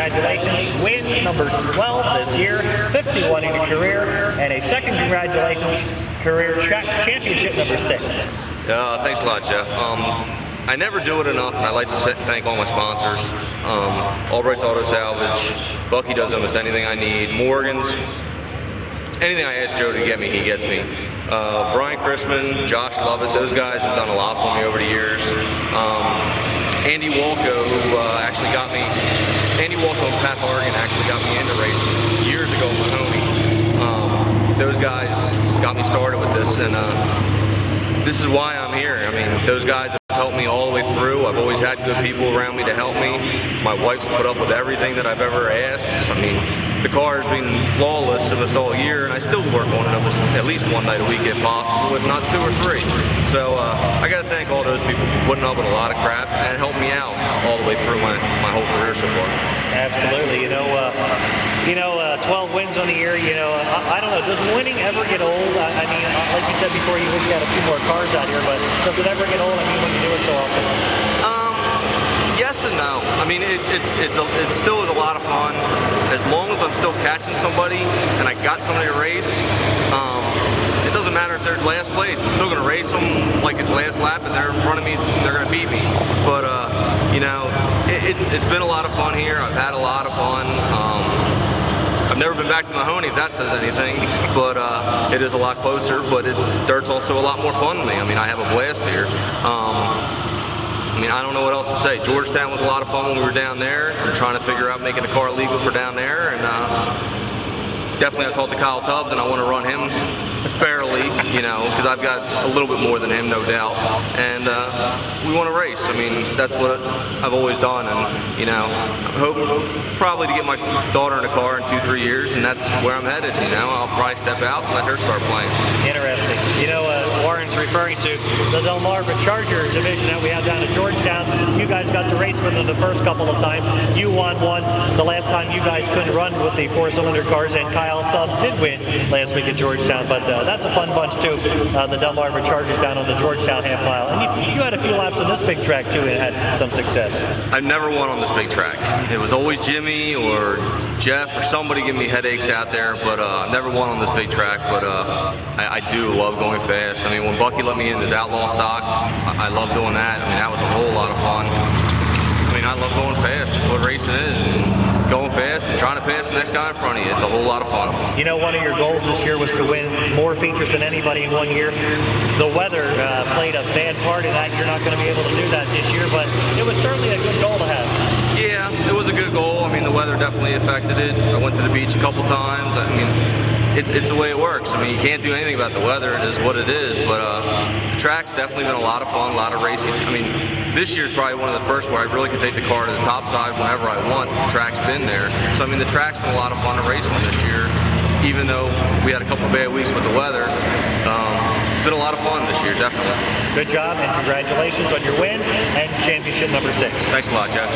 congratulations. Win number 12 this year, 51 in your career, and a second congratulations, career championship number 6. Thanks a lot, Jeff. I never do it enough, and I'd like to thank all my sponsors. Albright's Auto Salvage, Bucky does almost anything I need, Morgan's, anything I ask Joe to get me, he gets me. Brian Chrisman, Josh Lovett, those guys have done a lot for me over the years. Andy Walco, who actually got me, Andy Walco and Pat Hargan actually got me into racing years ago in Mahoney. Those guys got me started with this, and this is why I'm here. I mean, those guys have helped me all the way through. I've always had good people around me to help me. My wife's put up with everything that I've ever asked. I mean, the car has been flawless almost all year, and I still work on it at least one night a week if possible, if not 2 or 3. So I got to thank all those people for putting up with a lot of crap and helped me out all the way through my whole career so far. Absolutely. 12 wins on the year, I don't know, does winning ever get old? I mean, like you said before, you wish you had a few more cars out here, but does it ever get old, I mean, when you do it so often? Yes and no. I mean, it still is a lot of fun. As long as I'm still catching somebody and I got somebody to race, it doesn't matter if they're last place. I'm still going to race them like it's last lap and they're in front of me, they're going to beat me. But, it's been a lot of fun here. I've had a lot of fun. I've never been back to Mahoney, if that says anything, but it is a lot closer, but dirt's also a lot more fun to me. I mean, I have a blast here. I mean, I don't know what else to say. Georgetown was a lot of fun when we were down there. We're trying to figure out making the car legal for down there, and definitely I've talked to Kyle Tubbs, and I want to run him fairly, because I've got a little bit more than him, no doubt. And we want to race. I mean, that's what I've always done, and I'm hoping probably to get my daughter in a car in 2-3 years, and that's where I'm headed. I'll probably step out and let her start playing. Interesting. Warren's referring to the Delmarva Charger division that we have down at Georgetown. You guys got to race with them the first couple of times. You won one the last time you guys couldn't run with the 4-cylinder cars, and Kyle Tubbs did win last week at Georgetown, but that's a fun bunch too. The Delmarva Chargers down on the Georgetown half mile, and you had a few laps on this big track too and had some success. I've never won on this big track. It was always Jimmy or Jeff or somebody giving me headaches out there, but I've never won on this big track, but I do love going fast. I mean, when Bucky let me in his outlaw stock, I love doing that. I mean, that was a whole lot of fun. I mean, I love going fast. That's what racing is. And going fast and trying to pass the next guy in front of you. It's a whole lot of fun. One of your goals this year was to win more features than anybody in 1 year. The weather played a bad part in that. You're not going to be able to do that this year, but it was certainly a good goal to have. Yeah, it was a good goal. I mean, the weather definitely affected it. I went to the beach a couple times. I mean, it's the way it works. I mean, you can't do anything about the weather. It is what it is. But the track's definitely been a lot of fun, a lot of racing. I mean, this year's probably one of the first where I really could take the car to the top side whenever I want. The track's been there. So, I mean, the track's been a lot of fun to race on this year, even though we had a couple bad weeks with the weather. It's been a lot of fun this year, definitely. Good job, and congratulations on your win and championship number 6. Thanks a lot, Jeff.